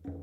Hola,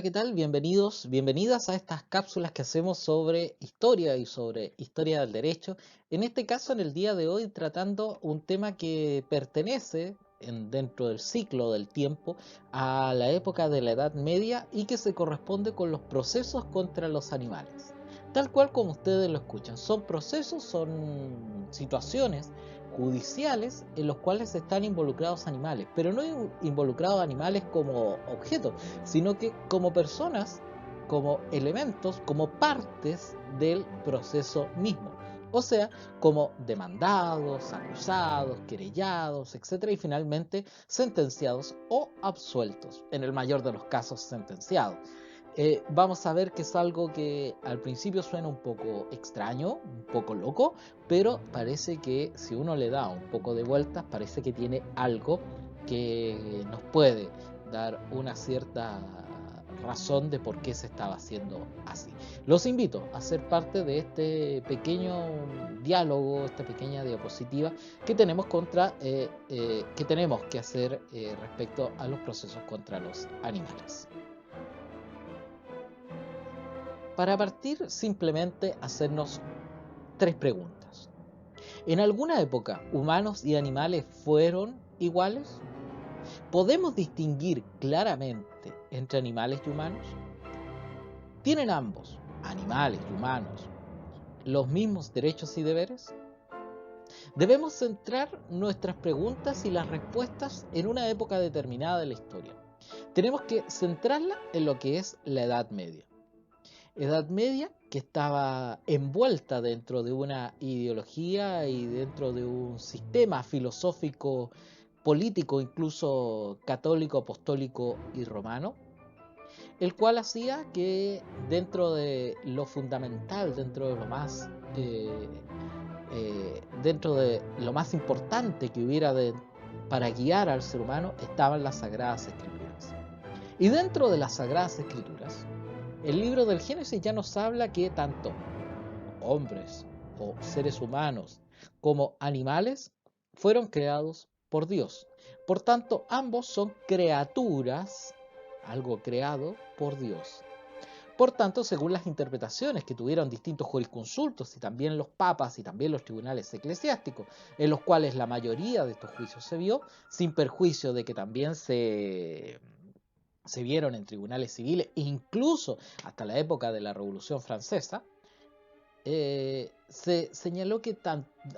¿qué tal? Bienvenidos, bienvenidas a estas cápsulas que hacemos sobre historia y sobre historia del derecho. En este caso, en el día de hoy, tratando un tema que pertenece dentro del ciclo del tiempo a la época de la Edad Media y que se corresponde con los procesos contra los animales. Tal cual como ustedes lo escuchan, son procesos, son situaciones judiciales en los cuales están involucrados animales, pero no involucrados animales como objetos, sino que como personas, como elementos, como partes del proceso mismo. O sea, como demandados, acusados, querellados, etcétera, y finalmente sentenciados o absueltos, en el mayor de los casos sentenciados. Vamos a ver que es algo que al principio suena un poco extraño, un poco loco, pero parece que si uno le da un poco de vueltas, parece que tiene algo que nos puede dar una cierta razón de por qué se estaba haciendo así. Los invito a ser parte de este pequeño diálogo, esta pequeña diapositiva que tenemos que tenemos que hacer respecto a los procesos contra los animales. Para partir, simplemente hacernos tres preguntas. ¿En alguna época humanos y animales fueron iguales? ¿Podemos distinguir claramente entre animales y humanos? ¿Tienen ambos, animales y humanos, los mismos derechos y deberes? Debemos centrar nuestras preguntas y las respuestas en una época determinada de la historia. Tenemos que centrarla en lo que es la Edad Media. Edad Media que estaba envuelta dentro de una ideología y dentro de un sistema filosófico, político, incluso católico, apostólico y romano, el cual hacía que dentro de lo fundamental, dentro de lo más importante que hubiera para guiar al ser humano, estaban las Sagradas Escrituras. Y dentro de las Sagradas Escrituras, el libro del Génesis ya nos habla que tanto hombres o seres humanos como animales fueron creados por Dios. Por tanto, ambos son criaturas, algo creado por Dios. Por tanto, según las interpretaciones que tuvieron distintos jurisconsultos y también los papas y también los tribunales eclesiásticos, en los cuales la mayoría de estos juicios se vio, sin perjuicio de que también se vieron en tribunales civiles, incluso hasta la época de la Revolución Francesa, se señaló que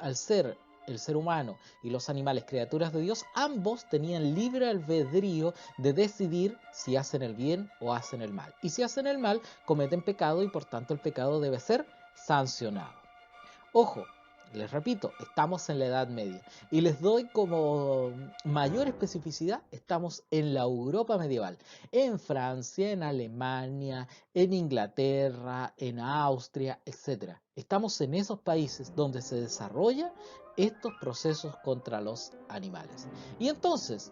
al ser el ser humano y los animales criaturas de Dios, ambos tenían libre albedrío de decidir si hacen el bien o hacen el mal. Y si hacen el mal, cometen pecado y por tanto el pecado debe ser sancionado. Ojo, les repito, estamos en la Edad Media y les doy como mayor especificidad, estamos en la Europa medieval, en Francia, en Alemania, en Inglaterra, en Austria, etcétera. Estamos en esos países donde se desarrollan estos procesos contra los animales. Y entonces,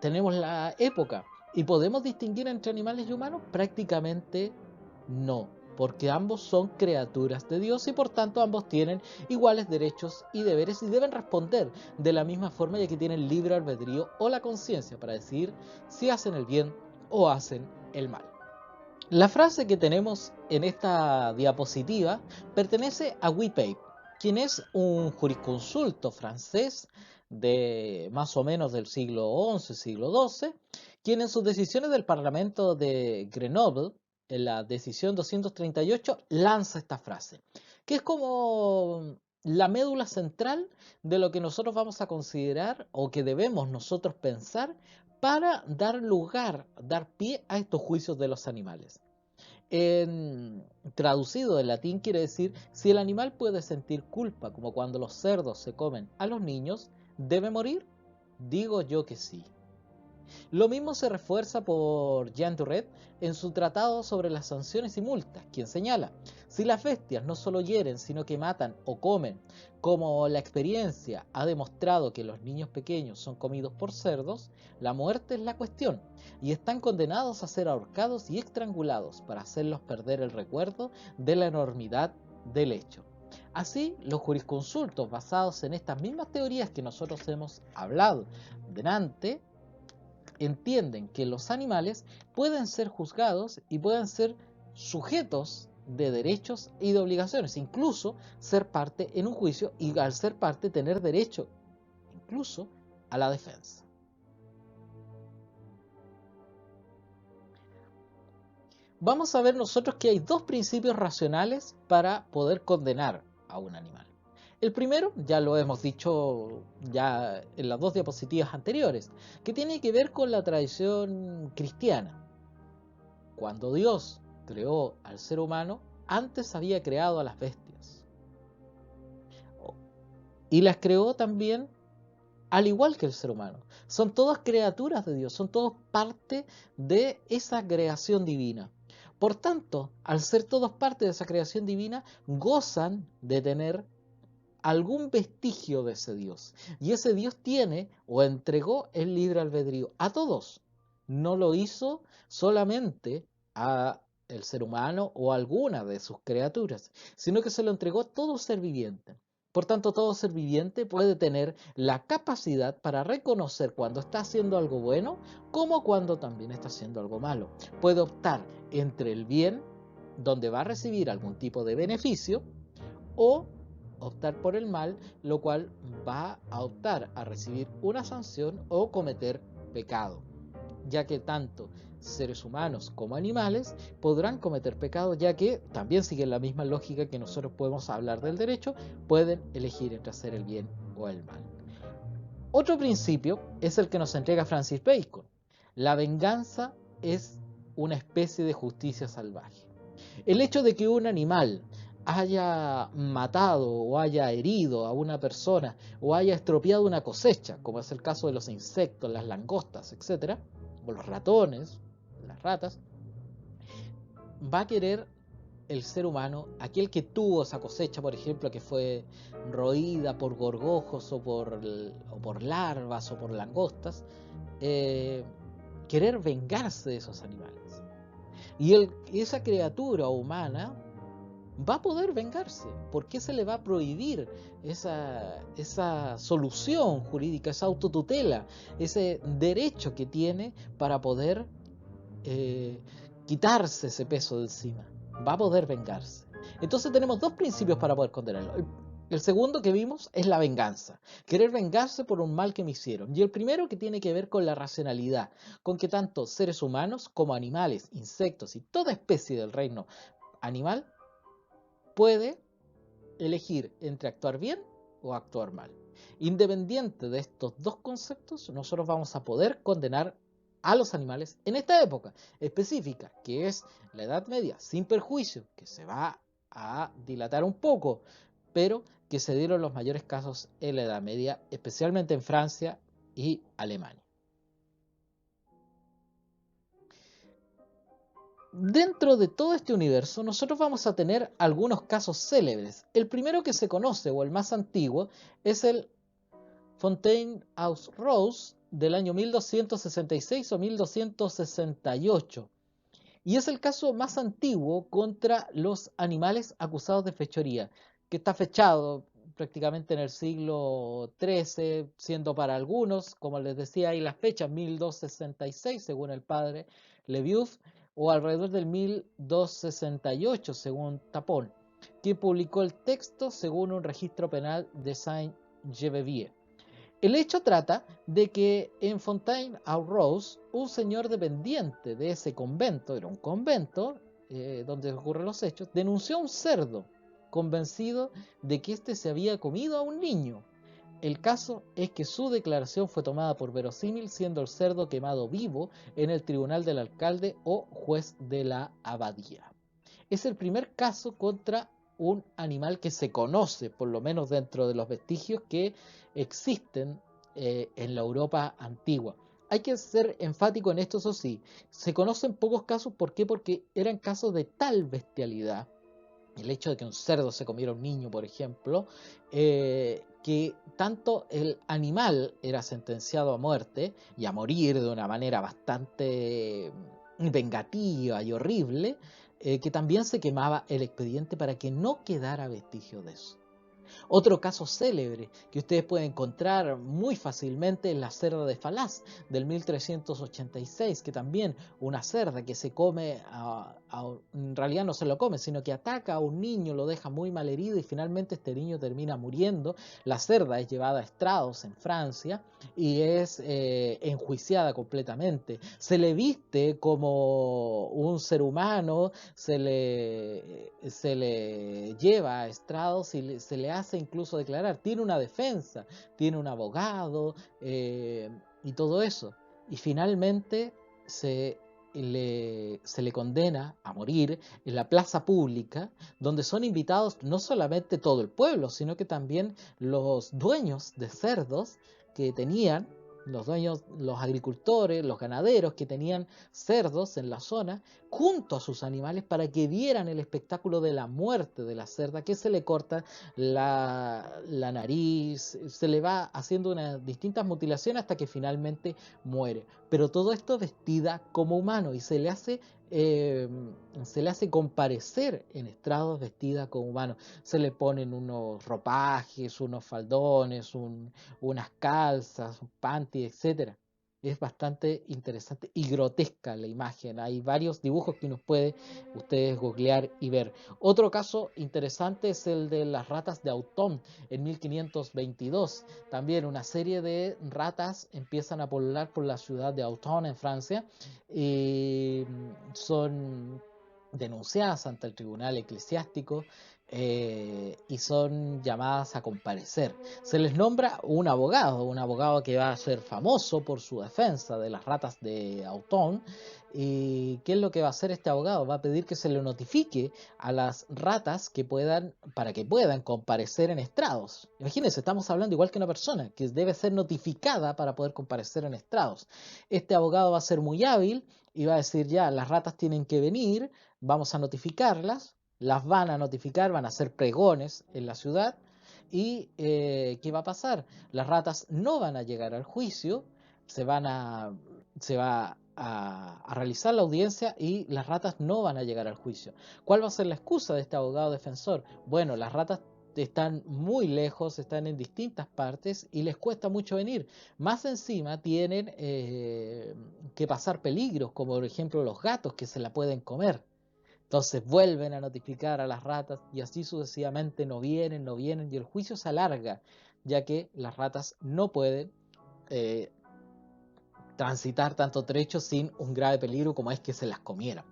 tenemos la época y podemos distinguir entre animales y humanos, prácticamente no, porque ambos son criaturas de Dios y por tanto ambos tienen iguales derechos y deberes y deben responder de la misma forma, ya que tienen libre albedrío o la conciencia para decidir si hacen el bien o hacen el mal. La frase que tenemos en esta diapositiva pertenece a Guy Pape, quien es un jurisconsulto francés de más o menos del siglo XI, siglo XII, quien en sus decisiones del Parlamento de Grenoble, en la decisión 238, lanza esta frase, que es como la médula central de lo que nosotros vamos a considerar o que debemos nosotros pensar para dar lugar, dar pie a estos juicios de los animales. Traducido del latín quiere decir, si el animal puede sentir culpa, como cuando los cerdos se comen a los niños, ¿debe morir? Digo yo que sí. Lo mismo se refuerza por Jean Duret en su tratado sobre las sanciones y multas, quien señala: si las bestias no solo hieren, sino que matan o comen, como la experiencia ha demostrado que los niños pequeños son comidos por cerdos, la muerte es la cuestión, y están condenados a ser ahorcados y estrangulados para hacerlos perder el recuerdo de la enormidad del hecho. Así, los jurisconsultos basados en estas mismas teorías que nosotros hemos hablado delante, entienden que los animales pueden ser juzgados y pueden ser sujetos de derechos y de obligaciones, incluso ser parte en un juicio, y al ser parte tener derecho incluso a la defensa. Vamos a ver nosotros que hay dos principios racionales para poder condenar a un animal. El primero, ya lo hemos dicho ya en las dos diapositivas anteriores, que tiene que ver con la tradición cristiana. Cuando Dios creó al ser humano, antes había creado a las bestias. Y las creó también al igual que el ser humano. Son todas criaturas de Dios, son todos parte de esa creación divina. Por tanto, al ser todos parte de esa creación divina, gozan de tener algún vestigio de ese Dios. Y ese Dios tiene o entregó el libre albedrío a todos. No lo hizo solamente a el ser humano o a alguna de sus criaturas, sino que se lo entregó a todo ser viviente. Por tanto, todo ser viviente puede tener la capacidad para reconocer cuando está haciendo algo bueno, como cuando también está haciendo algo malo. Puede optar entre el bien, donde va a recibir algún tipo de beneficio, o optar por el mal, lo cual va a optar a recibir una sanción o cometer pecado, ya que tanto seres humanos como animales podrán cometer pecado, ya que también siguen la misma lógica que nosotros podemos hablar del derecho, pueden elegir entre hacer el bien o el mal. Otro principio es el que nos entrega Francis Bacon: la venganza es una especie de justicia salvaje. El hecho de que un animal haya matado o haya herido a una persona o haya estropeado una cosecha, como es el caso de los insectos, las langostas, etcétera, o los ratones, las ratas, va a querer el ser humano, aquel que tuvo esa cosecha, por ejemplo, que fue roída por gorgojos o por larvas o por langostas, querer vengarse de esos animales. Y esa criatura humana va a poder vengarse. ¿Por qué se le va a prohibir esa solución jurídica, esa autotutela, ese derecho que tiene para poder quitarse ese peso de encima? Va a poder vengarse. Entonces tenemos dos principios para poder condenarlo. El segundo que vimos es la venganza, querer vengarse por un mal que me hicieron. Y el primero, que tiene que ver con la racionalidad, con que tanto seres humanos como animales, insectos y toda especie del reino animal puede elegir entre actuar bien o actuar mal. Independiente de estos dos conceptos, nosotros vamos a poder condenar a los animales en esta época específica, que es la Edad Media, sin perjuicio, que se va a dilatar un poco, pero que se dieron los mayores casos en la Edad Media, especialmente en Francia y Alemania. Dentro de todo este universo, nosotros vamos a tener algunos casos célebres. El primero que se conoce, o el más antiguo, es el Fontaine-aux-Roses del año 1266 o 1268. Y es el caso más antiguo contra los animales acusados de fechoría, que está fechado prácticamente en el siglo XIII, siendo para algunos, como les decía ahí las fechas, 1266 según el padre Lebeuf, o alrededor del 1268 según Tapón, que publicó el texto según un registro penal de Saint-Geneviève. El hecho trata de que en Fontaine-aux-Roses, un señor dependiente de ese convento, era un convento donde ocurren los hechos, denunció a un cerdo, convencido de que éste se había comido a un niño. El caso es que su declaración fue tomada por verosímil, siendo el cerdo quemado vivo en el tribunal del alcalde o juez de la abadía. Es el primer caso contra un animal que se conoce, por lo menos dentro de los vestigios que existen en la Europa antigua. hay que ser enfático en esto, eso sí. Se conocen pocos casos, ¿por qué? Porque eran casos de tal bestialidad, el hecho de que un cerdo se comiera a un niño, por ejemplo, que tanto el animal era sentenciado a muerte y a morir de una manera bastante vengativa y horrible, que también se quemaba el expediente para que no quedara vestigio de eso. Otro caso célebre que ustedes pueden encontrar muy fácilmente es la cerda de Falaz del 1386, que también una cerda que se come, en realidad no se lo come, sino que ataca a un niño, lo deja muy mal herido y finalmente este niño termina muriendo. La cerda es llevada a estrados en Francia y es enjuiciada completamente. Se le viste como un ser humano, se le lleva a estrados y se le hace incluso declarar. Tiene una defensa, tiene un abogado y todo eso. Y finalmente se se le condena a morir en la plaza pública, donde son invitados no solamente todo el pueblo, sino que también los dueños de cerdos que tenían, los dueños, los agricultores, los ganaderos que tenían cerdos en la zona, junto a sus animales para que vieran el espectáculo de la muerte de la cerda, que se le corta la nariz, se le va haciendo unas distintas mutilaciones hasta que finalmente muere. Pero todo esto vestida como humano y eh, se le hace comparecer en estrados vestida como humano. Se le ponen unos ropajes, unos faldones, unas calzas, un panty, etcétera. Es bastante interesante y grotesca la imagen. Hay varios dibujos que ustedes googlear y ver. Otro caso interesante es el de las ratas de Autun en 1522. También una serie de ratas empiezan a pulular por la ciudad de Autun en Francia y son denunciadas ante el tribunal eclesiástico y son llamadas a comparecer. Se les nombra un abogado que va a ser famoso por su defensa de las ratas de Autun. ¿Y qué es lo que va a hacer este abogado? Va a pedir que se le notifique a las ratas para que puedan comparecer en estrados. Imagínense, estamos hablando igual que una persona que debe ser notificada para poder comparecer en estrados. Este abogado va a ser muy hábil y va a decir ya, las ratas tienen que venir, vamos a notificarlas, las van a notificar, van a hacer pregones en la ciudad. ¿Y qué va a pasar? Las ratas no van a llegar al juicio, se van a, se va a realizar la audiencia y las ratas no van a llegar al juicio. ¿Cuál va a ser la excusa de este abogado defensor? Bueno, las ratas están muy lejos, están en distintas partes y les cuesta mucho venir. Más encima tienen que pasar peligros, como por ejemplo los gatos que se la pueden comer. Entonces vuelven a notificar a las ratas y así sucesivamente no vienen, no vienen y el juicio se alarga, ya que las ratas no pueden eh, transitar tanto trecho sin un grave peligro como es que se las comieran.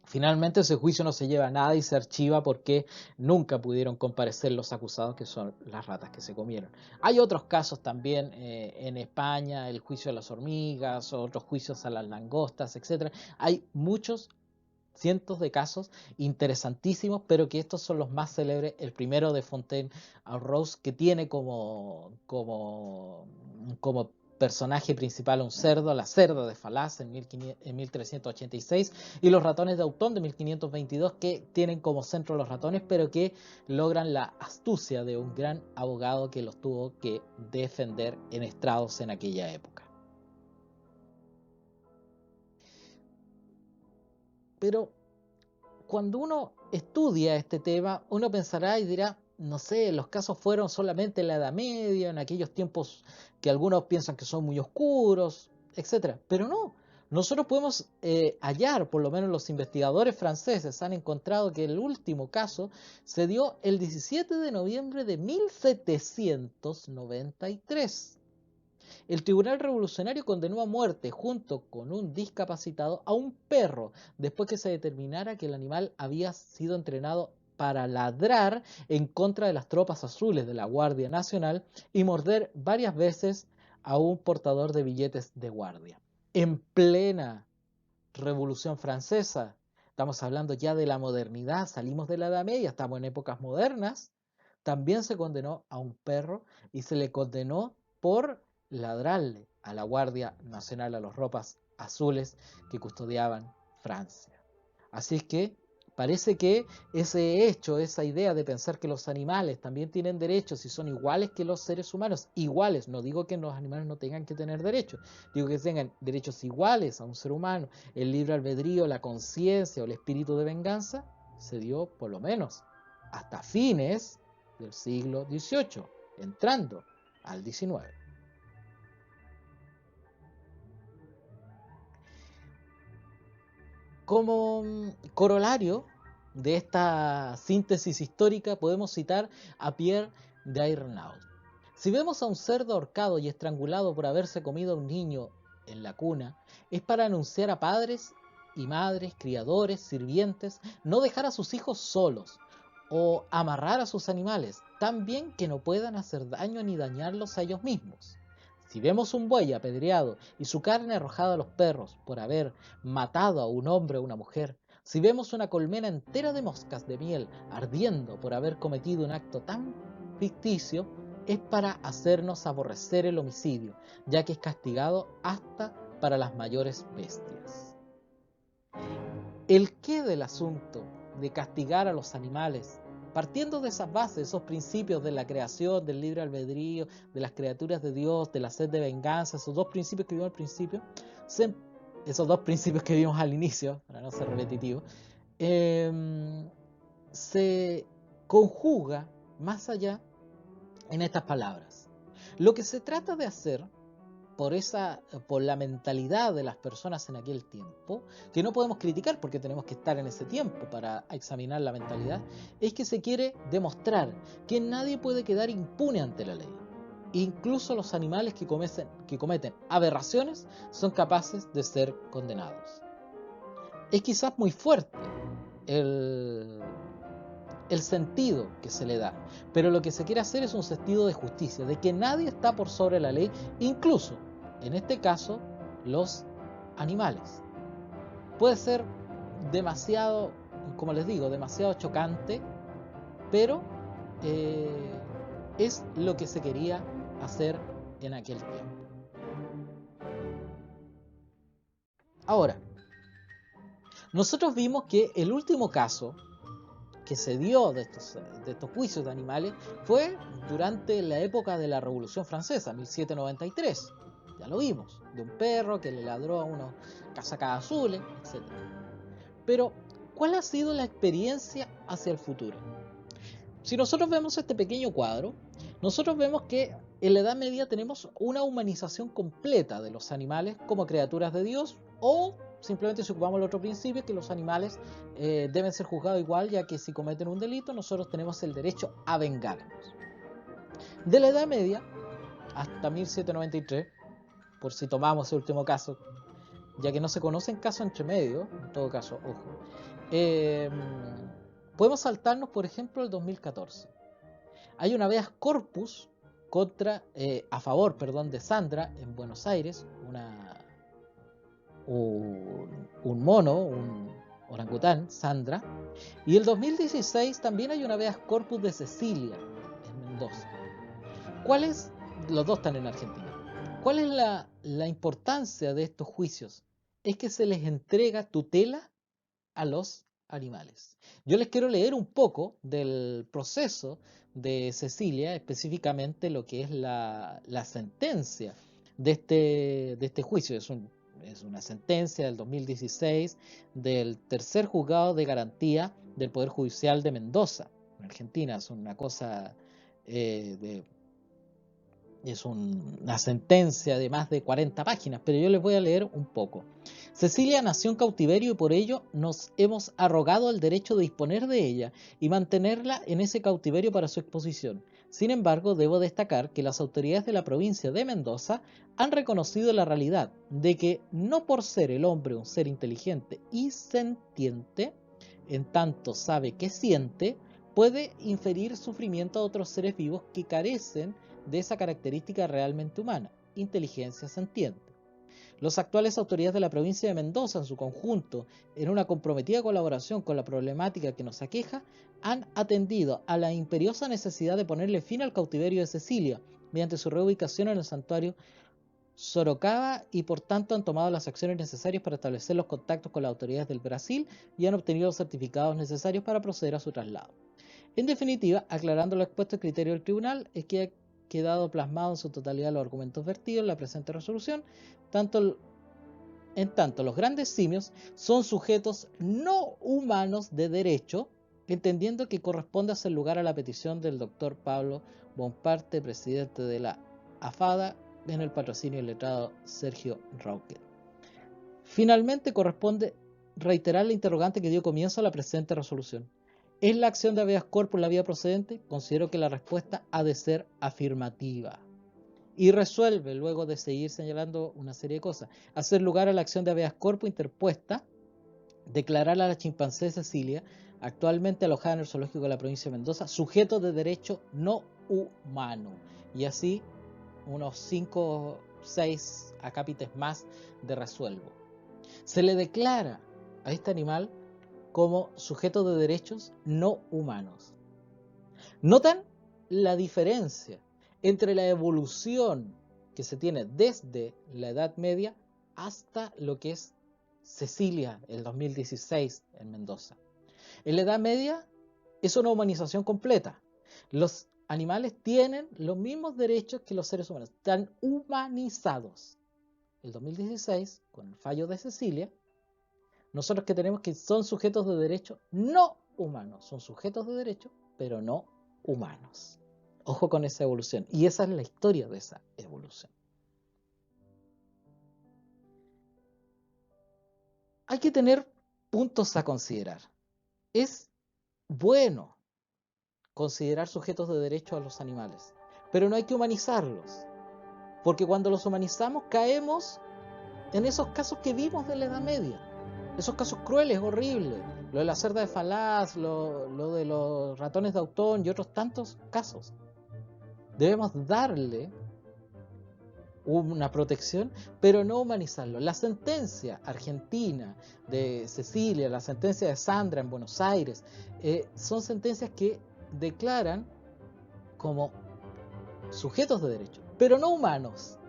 Finalmente ese juicio no se lleva a nada y se archiva porque nunca pudieron comparecer los acusados, que son las ratas que se comieron. Hay otros casos también en España, el juicio a las hormigas, otros juicios a las langostas, etcétera. Hay muchos cientos de casos interesantísimos, pero que estos son los más célebres. El primero de Fontaine Rose, que tiene como personaje principal un cerdo, la cerda de Falaz en 1386, y los ratones de Autun de 1522, que tienen como centro los ratones, pero que logran la astucia de un gran abogado que los tuvo que defender en estrados en aquella época. Pero cuando uno estudia este tema, uno pensará y dirá, no sé, los casos fueron solamente en la Edad Media, en aquellos tiempos que algunos piensan que son muy oscuros, etcétera. Pero no, nosotros podemos hallar, por lo menos los investigadores franceses han encontrado que el último caso se dio el 17 de noviembre de 1793. El Tribunal Revolucionario condenó a muerte, junto con un discapacitado, a un perro, después que se determinara que el animal había sido entrenado para ladrar en contra de las tropas azules de la Guardia Nacional y morder varias veces a un portador de billetes de guardia. En plena Revolución Francesa, estamos hablando ya de la modernidad, salimos de la Edad Media, estamos en épocas modernas, también se condenó a un perro y se le condenó por ladrarle a la Guardia Nacional, a los ropas azules que custodiaban Francia. Así es que parece que ese hecho, esa idea de pensar que los animales también tienen derechos y son iguales que los seres humanos, iguales, no digo que los animales no tengan que tener derechos, digo que tengan derechos iguales a un ser humano, el libre albedrío, la conciencia o el espíritu de venganza, se dio por lo menos hasta fines del siglo XVIII, entrando al XIX. Como corolario de esta síntesis histórica podemos citar a Pierre d'Ayrnaud. Si vemos a un cerdo ahorcado y estrangulado por haberse comido a un niño en la cuna, es para anunciar a padres y madres, criadores, sirvientes, no dejar a sus hijos solos o amarrar a sus animales, tan bien que no puedan hacer daño ni dañarlos a ellos mismos. Si vemos un buey apedreado y su carne arrojada a los perros por haber matado a un hombre o una mujer, si vemos una colmena entera de moscas de miel ardiendo por haber cometido un acto tan ficticio, es para hacernos aborrecer el homicidio, ya que es castigado hasta para las mayores bestias. El qué del asunto de castigar a los animales, partiendo de esas bases, esos principios de la creación, del libre albedrío, de las criaturas de Dios, de la sed de venganza, esos dos principios que vimos al principio, esos dos principios que vimos al inicio, para no ser repetitivo, se conjuga más allá en estas palabras. Lo que se trata de hacer por la mentalidad de las personas en aquel tiempo, que no podemos criticar porque tenemos que estar en ese tiempo para examinar la mentalidad, es que se quiere demostrar que nadie puede quedar impune ante la ley. Incluso los animales que cometen aberraciones son capaces de ser condenados. Es quizás muy fuerte el sentido que se le da, pero lo que se quiere hacer es un sentido de justicia, de que nadie está por sobre la ley, incluso, en este caso, los animales. Puede ser demasiado, como les digo, demasiado chocante, pero es lo que se quería hacer en aquel tiempo. Ahora, nosotros vimos que el último caso que se dio de estos juicios de animales fue durante la época de la Revolución Francesa, 1793. Ya lo vimos, de un perro que le ladró a unos casacas azules, etc. Pero, ¿cuál ha sido la experiencia hacia el futuro? Si nosotros vemos este pequeño cuadro, nosotros vemos que en la Edad Media tenemos una humanización completa de los animales como criaturas de Dios, o simplemente si ocupamos el otro principio, que los animales deben ser juzgados igual, ya que si cometen un delito nosotros tenemos el derecho a vengarnos. De la Edad Media hasta 1793, por si tomamos el último caso, ya que no se conocen casos entre medio, en todo caso, ojo, podemos saltarnos, por ejemplo, el 2014. Hay un habeas corpus a favor de Sandra en Buenos Aires, un mono, un orangután, Sandra. Y el 2016 también hay un habeas corpus de Cecilia en Mendoza. Los dos están en Argentina. ¿Cuál es la importancia de estos juicios? Es que se les entrega tutela a los animales. Yo les quiero leer un poco del proceso de Cecilia, específicamente lo que es la sentencia de este juicio. Es una sentencia del 2016 del tercer juzgado de garantía del Poder Judicial de Mendoza, en Argentina. Es una cosa es una sentencia de más de 40 páginas, pero yo les voy a leer un poco. Cecilia nació en cautiverio y por ello nos hemos arrogado el derecho de disponer de ella y mantenerla en ese cautiverio para su exposición. Sin embargo, debo destacar que las autoridades de la provincia de Mendoza han reconocido la realidad de que no por ser el hombre un ser inteligente y sentiente, en tanto sabe que siente, puede inferir sufrimiento a otros seres vivos que carecen de esa característica realmente humana, inteligencia sentiente. Las actuales autoridades de la provincia de Mendoza, en su conjunto, en una comprometida colaboración con la problemática que nos aqueja, han atendido a la imperiosa necesidad de ponerle fin al cautiverio de Cecilia, mediante su reubicación en el santuario Sorocaba y por tanto han tomado las acciones necesarias para establecer los contactos con las autoridades del Brasil y han obtenido los certificados necesarios para proceder a su traslado. En definitiva, aclarando lo expuesto, el criterio del tribunal es que ha quedado plasmado en su totalidad los argumentos vertidos en la presente resolución, en tanto los grandes simios son sujetos no humanos de derecho, entendiendo que corresponde hacer lugar a la petición del doctor Pablo Bonparte, presidente de la AFADA, en el patrocinio del letrado Sergio Rauquet. Finalmente, corresponde reiterar la interrogante que dio comienzo a la presente resolución. ¿Es la acción de habeas corpus la vía procedente? Considero que la respuesta ha de ser afirmativa. Y resuelve, luego de seguir señalando una serie de cosas, hacer lugar a la acción de habeas corpus interpuesta, declarar a la chimpancé Cecilia, actualmente alojada en el zoológico de la provincia de Mendoza, sujeto de derecho no humano. Y así unos 5 o 6 acápites más de resuelvo. Se le declara a este animal como sujeto de derechos no humanos. ¿Notan la diferencia entre la evolución que se tiene desde la Edad Media hasta lo que es Cecilia, el 2016 en Mendoza? En la Edad Media es una humanización completa. Los animales tienen los mismos derechos que los seres humanos, están humanizados. El 2016, con el fallo de Cecilia, nosotros que tenemos que son sujetos de derecho no humanos, son sujetos de derecho, pero no humanos. Ojo con esa evolución, y esa es la historia de esa evolución. Hay que tener puntos a considerar. Es bueno considerar sujetos de derecho a los animales, pero no hay que humanizarlos, porque cuando los humanizamos caemos en esos casos que vimos de la Edad Media, esos casos crueles, horribles, lo de la cerda de Falaz, lo de los ratones de Autón y otros tantos casos. Debemos darle una protección, pero no humanizarlo. La sentencia argentina de Cecilia, la sentencia de Sandra en Buenos Aires, son sentencias que declaran como sujetos de derecho, pero no humanos.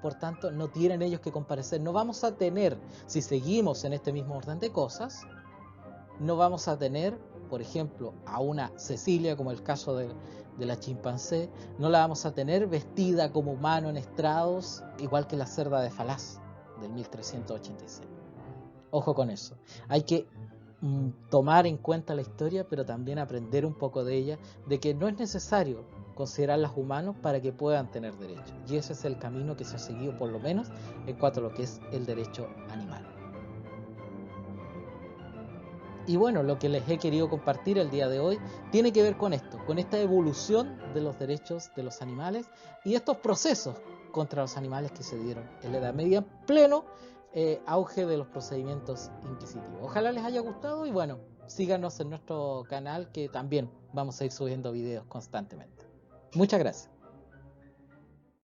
Por tanto, no tienen ellos que comparecer. No vamos a tener, si seguimos en este mismo orden de cosas, no vamos a tener, por ejemplo, a una Cecilia, como el caso de la chimpancé, no la vamos a tener vestida como humano en estrados, igual que la cerda de Falaz del 1386. Ojo con eso. Hay que tomar en cuenta la historia, pero también aprender un poco de ella, de que no es necesario considerarlas humanos para que puedan tener derechos. Y ese es el camino que se ha seguido, por lo menos, en cuanto a lo que es el derecho animal. Y bueno, lo que les he querido compartir el día de hoy tiene que ver con esto, con esta evolución de los derechos de los animales y estos procesos contra los animales que se dieron en la Edad Media, pleno auge de los procedimientos inquisitivos. Ojalá les haya gustado y bueno, síganos en nuestro canal que también vamos a ir subiendo videos constantemente. Muchas gracias.